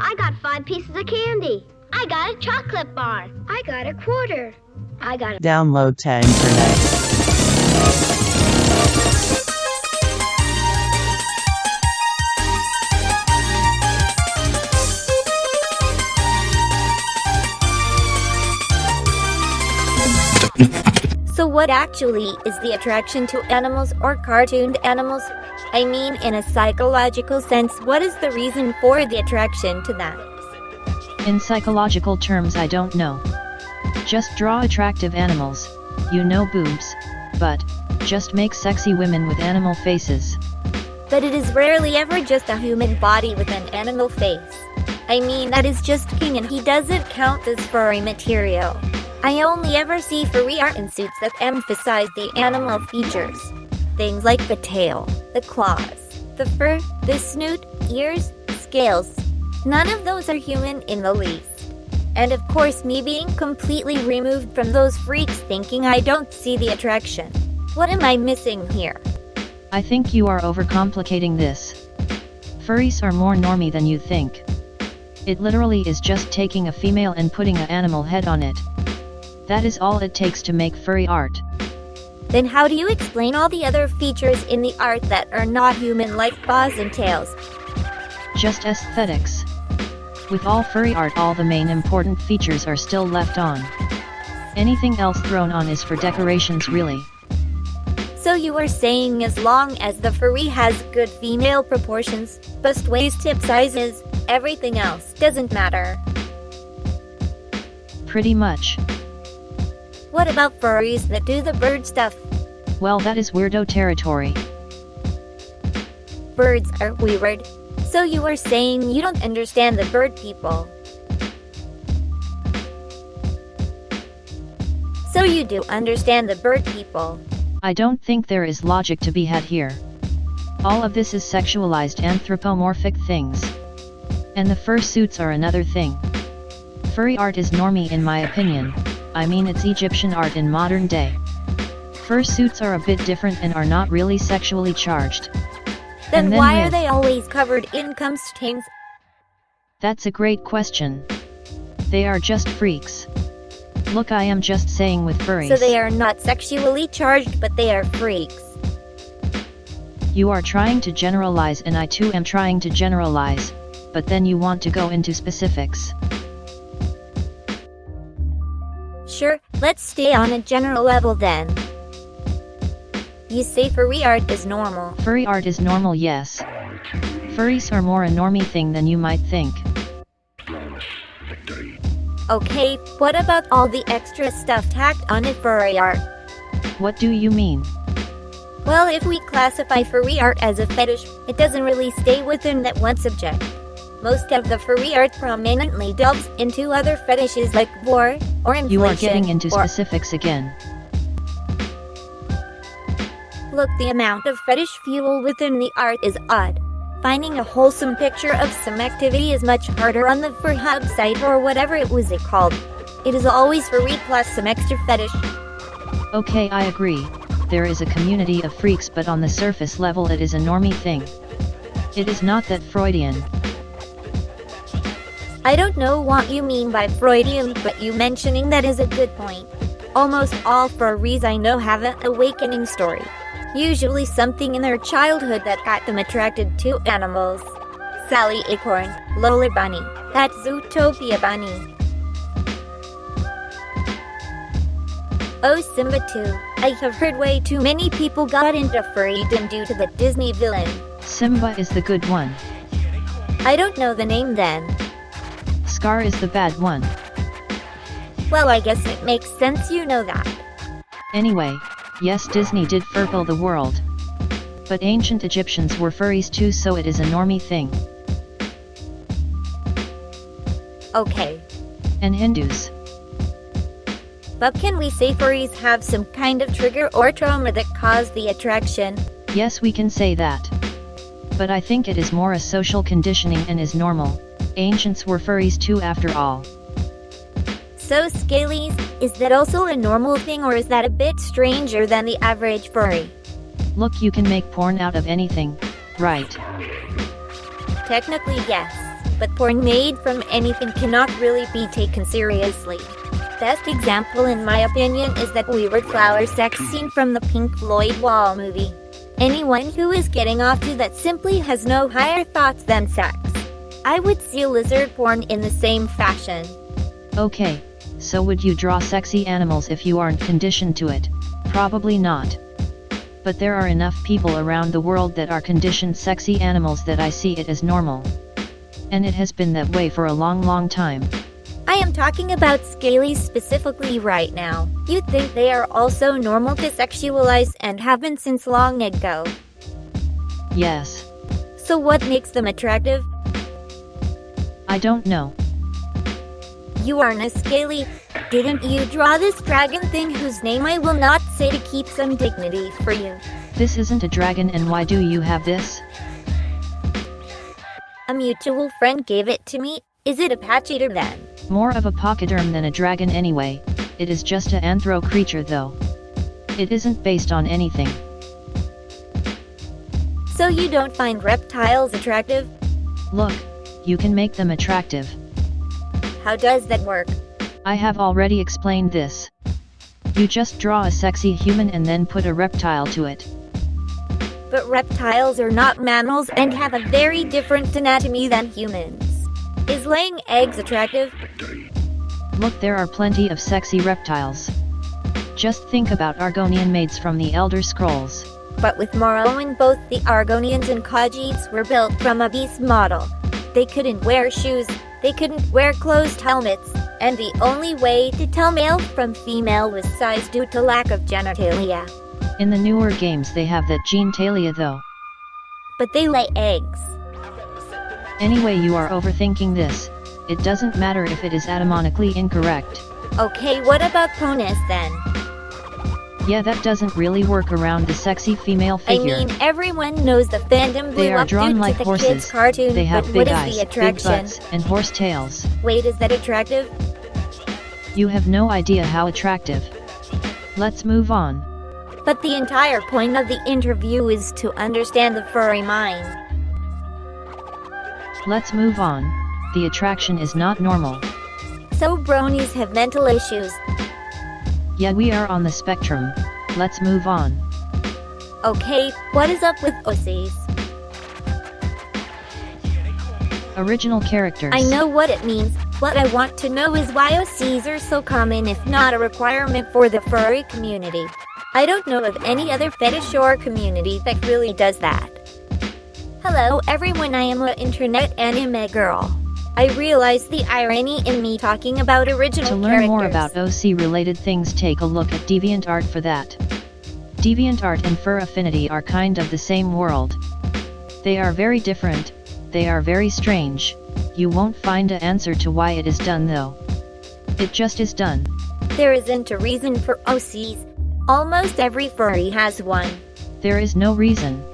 I got 5 pieces of candy. I got a chocolate bar. I got a quarter. I got a... Download to internet. So what actually is the attraction to animals or cartooned animals? I mean, in a psychological sense, what is the reason for the attraction to that? In psychological terms, I don't know. Just draw attractive animals, boobs, but just make sexy women with animal faces. But it is rarely ever just a human body with an animal face. I mean, that is just King and he doesn't count as furry material. I only ever see furry art in suits that emphasize the animal features. Things like the tail, the claws, the fur, the snoot, ears, scales. None of those are human in the least. And of course, me being completely removed from those freaks thinking I don't see the attraction. What am I missing here? I think you are overcomplicating this. Furries are more normie than you think. It literally is just taking a female and putting an animal head on it. That is all it takes to make furry art. Then how do you explain all the other features in the art that are not human, like paws and tails? Just aesthetics. With all furry art, all the main important features are still left on. Anything else thrown on is for decorations, really. So you are saying as long as the furry has good female proportions, bust waist, hip sizes, everything else doesn't matter? Pretty much. What about furries that do the bird stuff? Well, that is weirdo territory. Birds are weird. So you are saying you don't understand the bird people. So you do understand the bird people. I don't think there is logic to be had here. All of this is sexualized anthropomorphic things. And the fursuits are another thing. Furry art is normie in my opinion. I mean, it's Egyptian art in modern day. Fursuits are a bit different and are not really sexually charged. Then why are they always covered in cum stains? That's a great question. They are just freaks. Look, I am just saying with furries. So they are not sexually charged, but they are freaks. You are trying to generalize and I too am trying to generalize, but then you want to go into specifics. Sure, let's stay on a general level then. You say furry art is normal. Furry art is normal, yes. Furries are more a normie thing than you might think. Okay, what about all the extra stuff tacked on it furry art? What do you mean? Well, if we classify furry art as a fetish, it doesn't really stay within that one subject. Most of the furry art prominently delves into other fetishes like war, or inflation. You are getting into specifics again. Look, the amount of fetish fuel within the art is odd. Finding a wholesome picture of some activity is much harder on the Furhub site or whatever it was called. It is always furry plus some extra fetish. Okay, I agree. There is a community of freaks, but on the surface level it is a normie thing. It is not that Freudian. I don't know what you mean by Freudian, but you mentioning that is a good point. Almost all furries I know have an awakening story. Usually something in their childhood that got them attracted to animals. Sally Acorn, Lola Bunny, that's Zootopia Bunny. Oh, Simba too. I have heard way too many people got into furrydom due to the Disney villain. Simba is the good one. I don't know the name then. Scar is the bad one. Well, I guess it makes sense you know that. Anyway, yes, Disney did furple the world. But ancient Egyptians were furries too, so it is a normie thing. Okay. And Hindus. But can we say furries have some kind of trigger or trauma that caused the attraction? Yes, we can say that. But I think it is more a social conditioning and is normal. Ancients were furries too after all. So Scalies, is that also a normal thing or is that a bit stranger than the average furry? Look, you can make porn out of anything, right? Technically, yes. but porn made from anything cannot really be taken seriously. Best example in my opinion is that weird flower sex scene from the Pink Floyd Wall movie. Anyone who is getting off to that simply has no higher thoughts than sex. I would see lizard porn in the same fashion. Okay, so would you draw sexy animals if you aren't conditioned to it? Probably not. But there are enough people around the world that are conditioned sexy animals that I see it as normal. And it has been that way for a long time. I am talking about scalies specifically right now. You'd think they are also normal to sexualize and have been since long ago. Yes. So what makes them attractive? I don't know. You aren't a scaly. Didn't you draw this dragon thing whose name I will not say to keep some dignity for you? This isn't a dragon, and why do you have this? A mutual friend gave it to me. Is it a pachyderm then? More of a pachyderm than a dragon anyway. It is just a anthro creature though. It isn't based on anything. So you don't find reptiles attractive? Look, you can make them attractive. How does that work? I have already explained this. You just draw a sexy human and then put a reptile to it. But reptiles are not mammals and have a very different anatomy than humans. Is laying eggs attractive? Look, there are plenty of sexy reptiles. Just think about Argonian maids from the Elder Scrolls. But with Morrowind, both the Argonians and Khajiits were built from a beast model. They couldn't wear shoes, they couldn't wear closed helmets, and the only way to tell male from female was size due to lack of genitalia. In the newer games they have that genitalia though. But they lay eggs. Anyway, you are overthinking this. It doesn't matter if it is atomonically incorrect. Okay, what about Ponus then? Yeah, that doesn't really work around the sexy female figure. I mean, everyone knows the fandom blew They are up drawn due like to the horses. kids' cartoon, They have but big what eyes, is the big attraction? butts, and horse tails. Wait, is that attractive? You have no idea how attractive. Let's move on. But the entire point of the interview is to understand the furry mind. Let's move on. The attraction is not normal. So bronies have mental issues. Yeah, we are on the spectrum. Let's move on. Okay, what is up with OCs? Original characters. I know what it means. What I want to know is why OCs are so common if not a requirement for the furry community. I don't know of any other fetish or community that really does that. Hello everyone, I am an internet anime girl. I realize the irony in me talking about original To learn characters. more about OC related things, take a look at DeviantArt for that. DeviantArt and Fur Affinity are kind of the same world. They are very different, they are very strange. You won't find an answer to why it is done though. It just is done. There isn't a reason for OCs. Almost every furry has one. There is no reason.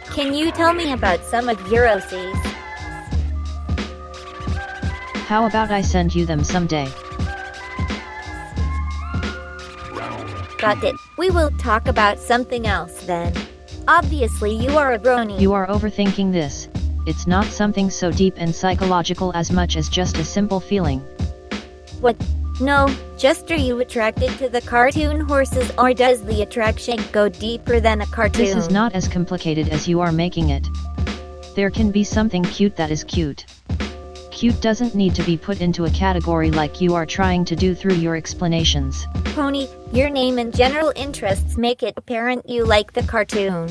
Can you tell me about some of your OCs? How about I send you them someday? Got it. We will talk about something else then. Obviously you are a brony. You are overthinking this. It's not something so deep and psychological as much as just a simple feeling. What? No, just are you attracted to the cartoon horses, or does the attraction go deeper than a cartoon? This is not as complicated as you are making it. There can be something cute that is cute. Cute doesn't need to be put into a category like you are trying to do through your explanations. Pony, your name and general interests make it apparent you like the cartoon.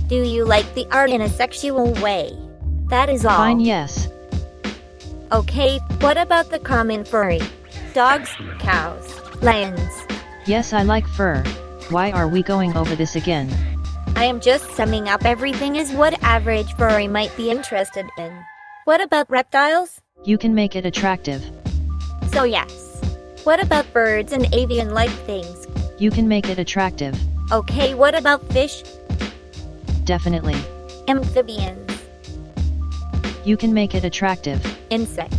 Do you like the art in a sexual way? That is all. Fine, yes. Okay, what about the common furry? Dogs, cows, lions. Yes, I like fur. Why are we going over this again? I am just summing up everything as what average furry might be interested in. What about reptiles? You can make it attractive. So yes. What about birds and avian-like things? You can make it attractive. Okay, what about fish? Definitely. Amphibians. You can make it attractive. Insects.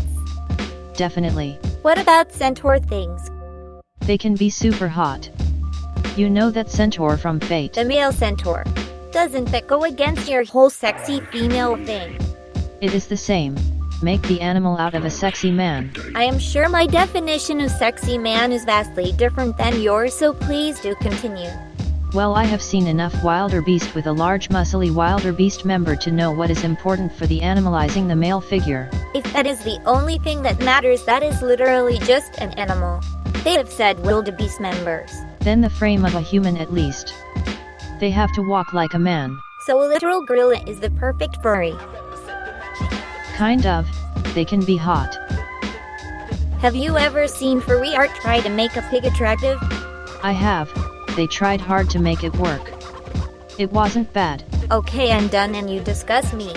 Definitely. What about centaur things? They can be super hot. You know that centaur from Fate. The male centaur. Doesn't that go against your whole sexy female thing? It is the same. Make the animal out of a sexy man. I am sure my definition of sexy man is vastly different than yours, so please do continue. Well, I have seen enough wildebeest with a large muscly wildebeest member to know what is important for the animalizing the male figure. If that is the only thing that matters, that is literally just an animal. They have said wildebeest members. Then the frame of a human at least. They have to walk like a man. So a literal gorilla is the perfect furry. Kind of. They can be hot. Have you ever seen furry art try to make a pig attractive? I have. They tried hard to make it work. It wasn't bad. Okay, I'm done and you disgust me.